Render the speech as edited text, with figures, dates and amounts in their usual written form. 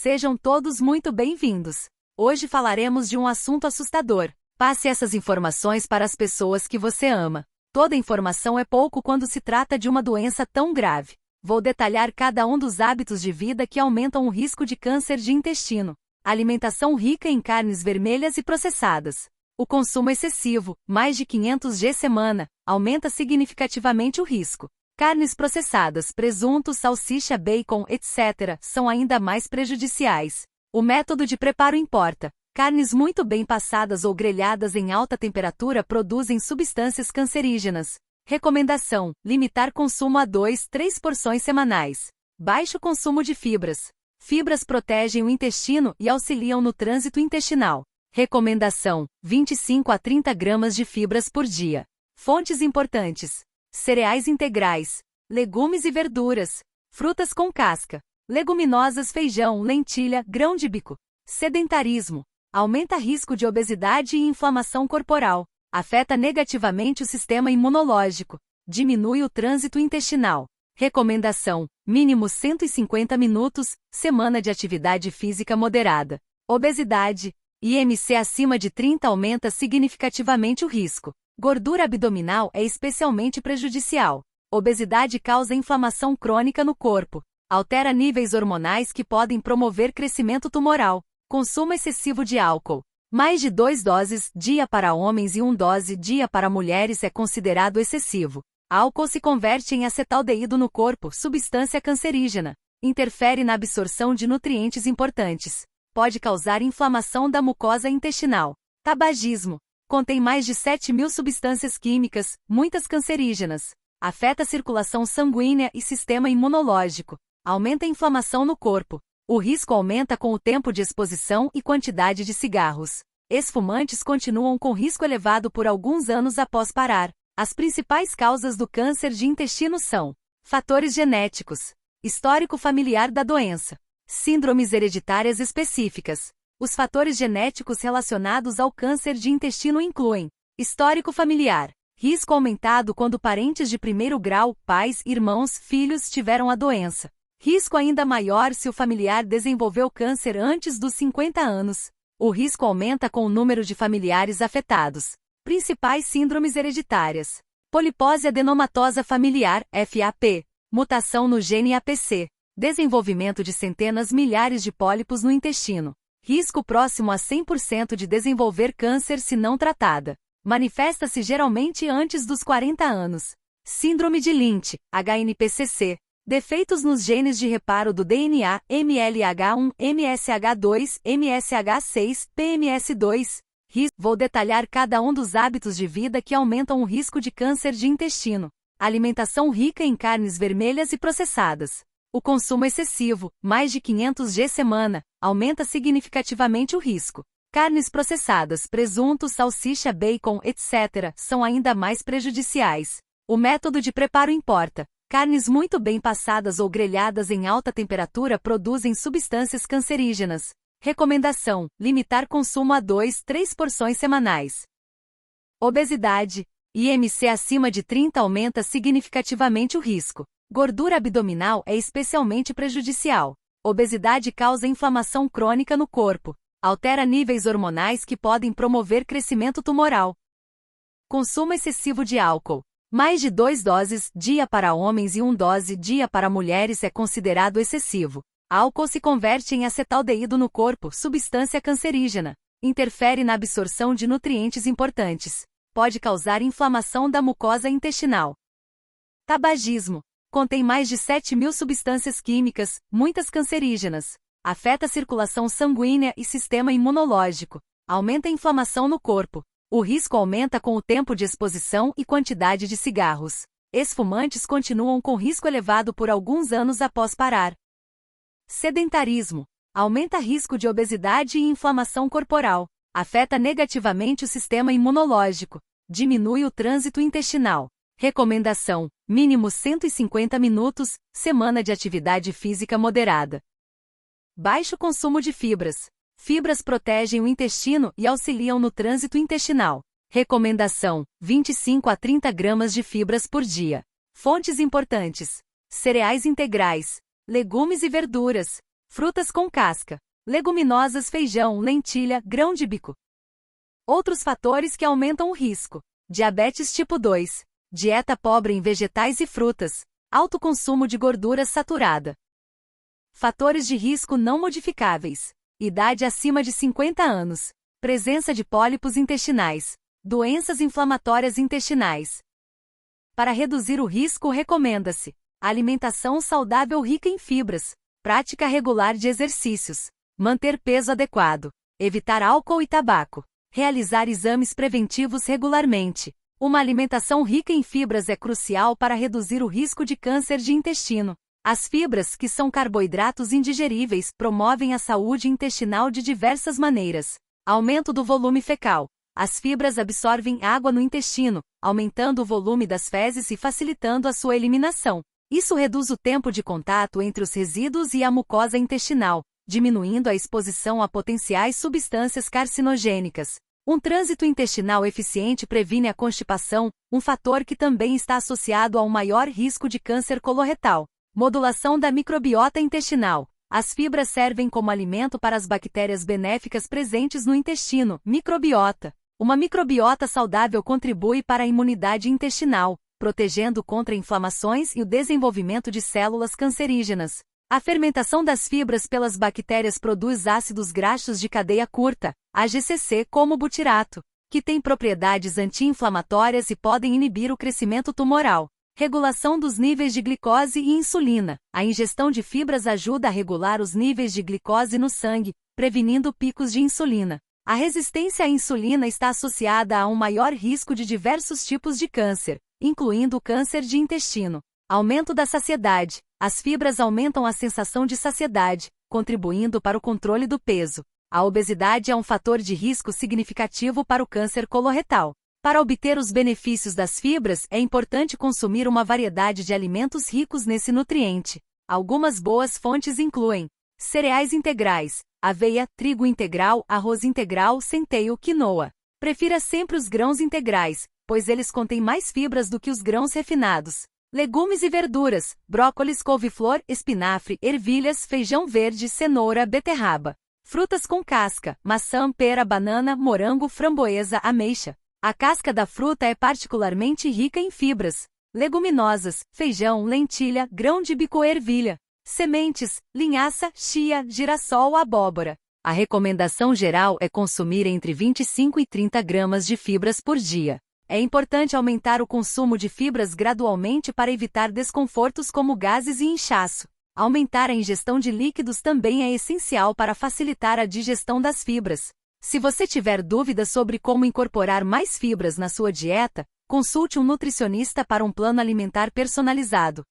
Sejam todos muito bem-vindos. Hoje falaremos de um assunto assustador. Passe essas informações para as pessoas que você ama. Toda informação é pouco quando se trata de uma doença tão grave. Vou detalhar cada um dos hábitos de vida que aumentam o risco de câncer de intestino. Alimentação rica em carnes vermelhas e processadas. O consumo excessivo, mais de 500 g semana, aumenta significativamente o risco. Carnes processadas, presunto, salsicha, bacon, etc., são ainda mais prejudiciais. O método de preparo importa. Carnes muito bem passadas ou grelhadas em alta temperatura produzem substâncias cancerígenas. Recomendação: limitar consumo a 2-3 porções semanais. Baixo consumo de fibras. Fibras protegem o intestino e auxiliam no trânsito intestinal. Recomendação: 25 a 30 gramas de fibras por dia. Fontes importantes: cereais integrais, legumes e verduras, frutas com casca, leguminosas, feijão, lentilha, grão de bico. Sedentarismo: aumenta risco de obesidade e inflamação corporal, afeta negativamente o sistema imunológico, diminui o trânsito intestinal. Recomendação: mínimo 150 minutos, semana de atividade física moderada. Obesidade: IMC acima de 30 aumenta significativamente o risco. Gordura abdominal é especialmente prejudicial. Obesidade causa inflamação crônica no corpo, altera níveis hormonais que podem promover crescimento tumoral. Consumo excessivo de álcool. Mais de 2 doses dia para homens e 1 dose dia para mulheres é considerado excessivo. Álcool se converte em acetaldeído no corpo, substância cancerígena. Interfere na absorção de nutrientes importantes. Pode causar inflamação da mucosa intestinal. Tabagismo. Contém mais de 7.000 substâncias químicas, muitas cancerígenas. Afeta a circulação sanguínea e sistema imunológico. Aumenta a inflamação no corpo. O risco aumenta com o tempo de exposição e quantidade de cigarros. Ex-fumantes continuam com risco elevado por alguns anos após parar. As principais causas do câncer de intestino são: fatores genéticos, histórico familiar da doença, síndromes hereditárias específicas. Os fatores genéticos relacionados ao câncer de intestino incluem: histórico familiar, risco aumentado quando parentes de primeiro grau, pais, irmãos, filhos tiveram a doença. Risco ainda maior se o familiar desenvolveu câncer antes dos 50 anos. O risco aumenta com o número de familiares afetados. Principais síndromes hereditárias: polipose adenomatosa familiar, FAP, mutação no gene APC, desenvolvimento de centenas milhares de pólipos no intestino. Risco próximo a 100% de desenvolver câncer se não tratada. Manifesta-se geralmente antes dos 40 anos. Síndrome de Lynch, HNPCC. Defeitos nos genes de reparo do DNA, MLH1, MSH2, MSH6, PMS2. Vou detalhar cada um dos hábitos de vida que aumentam o risco de câncer de intestino. Alimentação rica em carnes vermelhas e processadas. O consumo excessivo, mais de 500 g semana, aumenta significativamente o risco. Carnes processadas, presunto, salsicha, bacon, etc., são ainda mais prejudiciais. O método de preparo importa. Carnes muito bem passadas ou grelhadas em alta temperatura produzem substâncias cancerígenas. Recomendação: limitar consumo a 2-3 porções semanais. Obesidade. IMC acima de 30 aumenta significativamente o risco. Gordura abdominal é especialmente prejudicial. Obesidade causa inflamação crônica no corpo. Altera níveis hormonais que podem promover crescimento tumoral. Consumo excessivo de álcool. Mais de 2 doses dia para homens e 1 dose dia para mulheres é considerado excessivo. Álcool se converte em acetaldeído no corpo, substância cancerígena. Interfere na absorção de nutrientes importantes. Pode causar inflamação da mucosa intestinal. Tabagismo. Contém mais de 7.000 substâncias químicas, muitas cancerígenas. Afeta a circulação sanguínea e sistema imunológico. Aumenta a inflamação no corpo. O risco aumenta com o tempo de exposição e quantidade de cigarros. Ex-fumantes continuam com risco elevado por alguns anos após parar. Sedentarismo. Aumenta risco de obesidade e inflamação corporal. Afeta negativamente o sistema imunológico. Diminui o trânsito intestinal. Recomendação: mínimo 150 minutos, semana de atividade física moderada. Baixo consumo de fibras. Fibras protegem o intestino e auxiliam no trânsito intestinal. Recomendação: 25 a 30 gramas de fibras por dia. Fontes importantes: cereais integrais, legumes e verduras, frutas com casca, leguminosas, feijão, lentilha, grão de bico. Outros fatores que aumentam o risco: diabetes tipo 2, dieta pobre em vegetais e frutas, alto consumo de gordura saturada. Fatores de risco não modificáveis: idade acima de 50 anos, presença de pólipos intestinais, doenças inflamatórias intestinais. Para reduzir o risco, recomenda-se alimentação saudável rica em fibras, prática regular de exercícios, manter peso adequado, evitar álcool e tabaco, realizar exames preventivos regularmente. Uma alimentação rica em fibras é crucial para reduzir o risco de câncer de intestino. As fibras, que são carboidratos indigeríveis, promovem a saúde intestinal de diversas maneiras. Aumento do volume fecal. As fibras absorvem água no intestino, aumentando o volume das fezes e facilitando a sua eliminação. Isso reduz o tempo de contato entre os resíduos e a mucosa intestinal, diminuindo a exposição a potenciais substâncias carcinogênicas. Um trânsito intestinal eficiente previne a constipação, um fator que também está associado a um maior risco de câncer coloretal. Modulação da microbiota intestinal. As fibras servem como alimento para as bactérias benéficas presentes no intestino, microbiota. Uma microbiota saudável contribui para a imunidade intestinal, protegendo contra inflamações e o desenvolvimento de células cancerígenas. A fermentação das fibras pelas bactérias produz ácidos graxos de cadeia curta, AGCC, como butirato, que têm propriedades anti-inflamatórias e podem inibir o crescimento tumoral. Regulação dos níveis de glicose e insulina. A ingestão de fibras ajuda a regular os níveis de glicose no sangue, prevenindo picos de insulina. A resistência à insulina está associada a um maior risco de diversos tipos de câncer, incluindo o câncer de intestino. Aumento da saciedade. As fibras aumentam a sensação de saciedade, contribuindo para o controle do peso. A obesidade é um fator de risco significativo para o câncer coloretal. Para obter os benefícios das fibras, é importante consumir uma variedade de alimentos ricos nesse nutriente. Algumas boas fontes incluem cereais integrais, aveia, trigo integral, arroz integral, centeio, quinoa. Prefira sempre os grãos integrais, pois eles contêm mais fibras do que os grãos refinados. Legumes e verduras, brócolis, couve-flor, espinafre, ervilhas, feijão verde, cenoura, beterraba. Frutas com casca, maçã, pera, banana, morango, framboesa, ameixa. A casca da fruta é particularmente rica em fibras. Leguminosas, feijão, lentilha, grão de bico, ervilha. Sementes, linhaça, chia, girassol, abóbora. A recomendação geral é consumir entre 25 e 30 gramas de fibras por dia. É importante aumentar o consumo de fibras gradualmente para evitar desconfortos como gases e inchaço. Aumentar a ingestão de líquidos também é essencial para facilitar a digestão das fibras. Se você tiver dúvidas sobre como incorporar mais fibras na sua dieta, consulte um nutricionista para um plano alimentar personalizado.